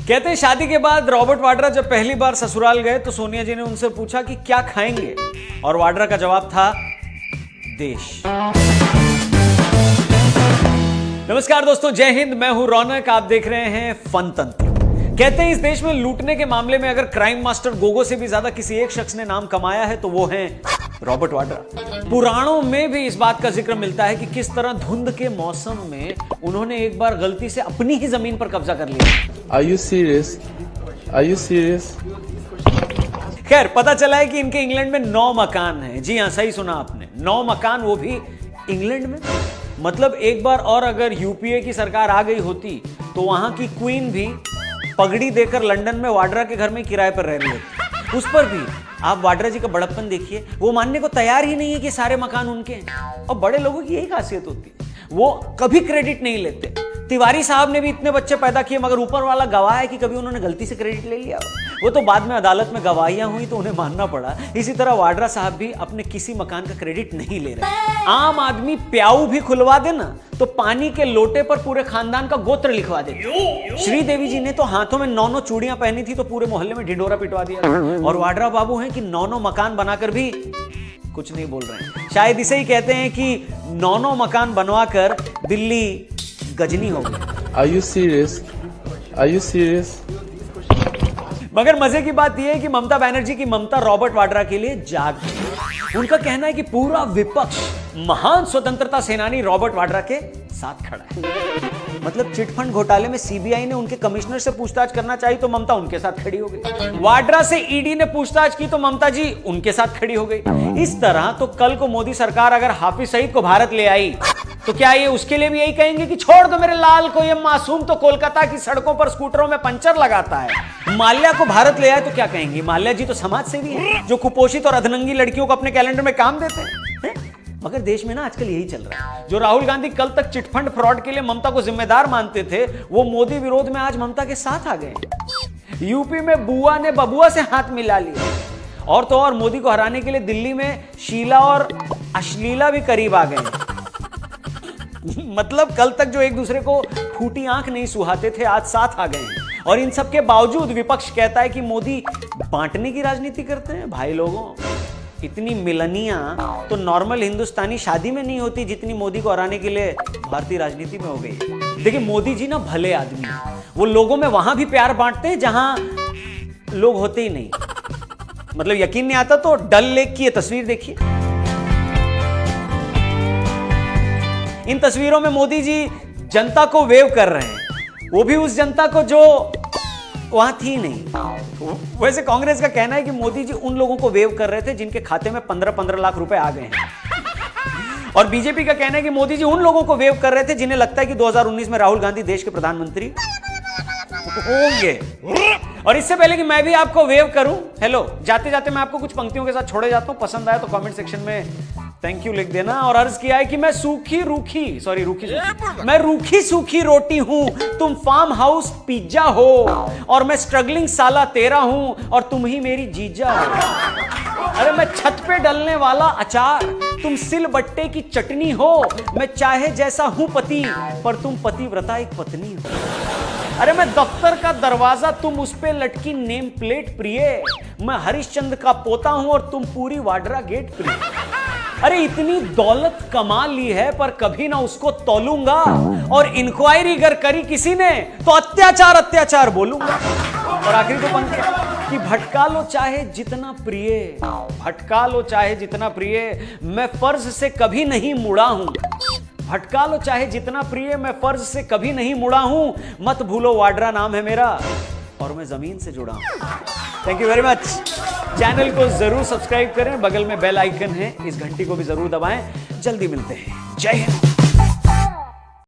कहते हैं शादी के बाद रॉबर्ट वाड्रा जब पहली बार ससुराल गए तो सोनिया जी ने उनसे पूछा कि क्या खाएंगे, और वाड्रा का जवाब था देश। नमस्कार दोस्तों, जय हिंद। मैं हूं रौनक, आप देख रहे हैं फन तंत्र। कहते हैं इस देश में लूटने के मामले में अगर क्राइम मास्टर गोगो से भी ज्यादा किसी एक शख्स ने नाम कमाया है तो वो है रॉबर्ट वाड्रा। पुराणों में भी इस बात का जिक्र मिलता है कि किस तरह धुंध के मौसम में उन्होंने एक बार गलती से अपनी ही जमीन पर कब्जा कर लिया। Are you serious? Are you serious? खैर, पता चला है कि इनके इंग्लैंड में 9 मकान हैं। जी हां, सही सुना आपने, 9 मकान, वो भी इंग्लैंड में। मतलब एक बार और अगर यूपीए की सरकार आ गई होती तो वहां की क्वीन भी पगड़ी देकर लंदन में वाड्रा के घर में किराए पर रह रही होती। उस पर भी आप वाड्रा जी का बड़प्पन देखिए, वो मानने को तैयार ही नहीं है कि सारे मकान उनके हैं। और बड़े लोगों की यही खासियत होती है, वो कभी क्रेडिट नहीं लेते। तिवारी साहब ने भी इतने बच्चे पैदा किए, मगर ऊपर वाला गवाह है कि कभी उन्होंने गलती से क्रेडिट ले लिया। वो तो बाद में अदालत में गवाहियां हुई तो उन्हें मानना पड़ा। इसी तरह वाड्रा साहब भी अपने किसी मकान का क्रेडिट नहीं ले रहे। आम आदमी प्याऊ भी खुलवा देना तो पानी के लोटे पर पूरे खानदान का गोत्र लिखवा दे। श्रीदेवी जी ने तो हाथों में 9 चूड़ियां पहनी थी तो पूरे मोहल्ले में ढिंडोरा पिटवा दिया। और वाड्रा बाबू हैं कि 9 मकान बनाकर भी कुछ नहीं बोल रहे हैं। शायद इसे ही कहते हैं कि 9 मकान बनवाकर दिल्ली गजनी हो गई। Are you serious? Are you serious? मगर मजे की बात यह है कि ममता बनर्जी की ममता रॉबर्ट वाड्रा के लिए जाग गई। उनका कहना है कि पूरा विपक्ष महान स्वतंत्रता सेनानी रॉबर्ट वाड्रा के साथ खड़ा है। मतलब चिटफंड घोटाले में सीबीआई ने उनके कमिश्नर से पूछताछ करना चाहिए तो ममता उनके साथ खड़ी हो गई। वाड्रा से ईडी ने पूछताछ की तो ममता जी उनके साथ खड़ी हो गई। इस तरह तो कल को मोदी सरकार अगर हाफिज सईद को भारत ले आई तो क्या ये उसके लिए भी यही कहेंगे कि छोड़ दो मेरे लाल को, ये मासूम तो कोलकाता की सड़कों पर स्कूटरों में पंचर लगाता है। माल्या को भारत ले आए तो क्या कहेंगे? माल्या जी तो समाज सेवी है, जो कुपोषित और अधनंगी लड़कियों को अपने कैलेंडर में काम देते हैं। मगर देश में ना आजकल यही चल रहा है। जो राहुल गांधी कल तक चिटफंड फ्रॉड के लिए ममता को जिम्मेदार मानते थे, वो मोदी विरोध में आज ममता के साथ आ गए। यूपी में बुआ ने बबुआ से हाथ मिला लिया। और तो और मोदी को हराने के लिए दिल्ली में शीला और अश्लीला भी करीब आ गए। मतलब कल तक जो एक दूसरे को फूटी आंख नहीं सुहाते थे, आज साथ आ गए हैं। और इन सब के बावजूद विपक्ष कहता है कि मोदी बांटने की राजनीति करते हैं। भाई लोगों, इतनी मिलनियां तो नॉर्मल हिंदुस्तानी शादी में नहीं होती जितनी मोदी को हराने के लिए भारतीय राजनीति में हो गई। देखिए, मोदी जी ना भले आदमी हैं। वो लोगों में वहां भी प्यार बांटते हैं जहां लोग होते ही नहीं। मतलब यकीन नहीं आता तो डल लेक की ये तस्वीर देखिए। इन तस्वीरों में मोदी जी जनता को वेव कर रहे हैं, वो भी उस जनता को जो वहां थी नहीं। वैसे कांग्रेस का कहना है कि मोदी जी उन लोगों को वेव कर रहे थे जिनके खाते में 15-15 लाख रुपए आ गए हैं। और बीजेपी का कहना है कि मोदी जी उन लोगों को वेव कर रहे थे जिन्हें लगता है कि 2019 में राहुल गांधी देश के प्रधानमंत्री होंगे। और इससे पहले कि मैं भी आपको वेव करूं, हेलो, जाते जाते मैं आपको कुछ पंक्तियों के साथ छोड़े जाता हूं। पसंद आया तो कमेंट सेक्शन में थैंक यू लिख देना। और अर्ज किया है कि मैं मैं रूखी सूखी रोटी हूं, तुम फार्म हाउस पिज्जा हो, और मैं स्ट्रगलिंग साला तेरा हूं और तुम ही मेरी जीजा हो। अरे मैं छत पे डलने वाला अचार, तुम सिल बट्टे की चटनी हो। मैं चाहे जैसा हूं पति, पर तुम पतिव्रता एक पत्नी हो। अरे मैं दफ्तर का दरवाजा, तुम उस पे लटकी नेम प्लेट प्रिय। मैं हरिश्चंद्र का पोता हूं और तुम पूरी वाड्रा गेट प्रिय। अरे इतनी दौलत कमा ली है पर कभी ना उसको तोलूंगा, और इंक्वायरी अगर करी किसी ने तो अत्याचार अत्याचार बोलूंगा। और आखिरी तो पंक्ति कि भटका लो चाहे जितना प्रिय, भटका लो चाहे जितना प्रिय, मैं फर्ज से कभी नहीं मुड़ा हूं। भटका लो चाहे जितना प्रिय, मैं फर्ज से कभी नहीं मुड़ा हूं। मत भूलो वाड्रा नाम है मेरा और मैं जमीन से जुड़ा हूं। Thank you very much. Channel को जरूर सब्सक्राइब करें, बगल में बेल आइकन है, इस घंटी को भी जरूर दबाएं। जल्दी मिलते हैं। जय हिंद।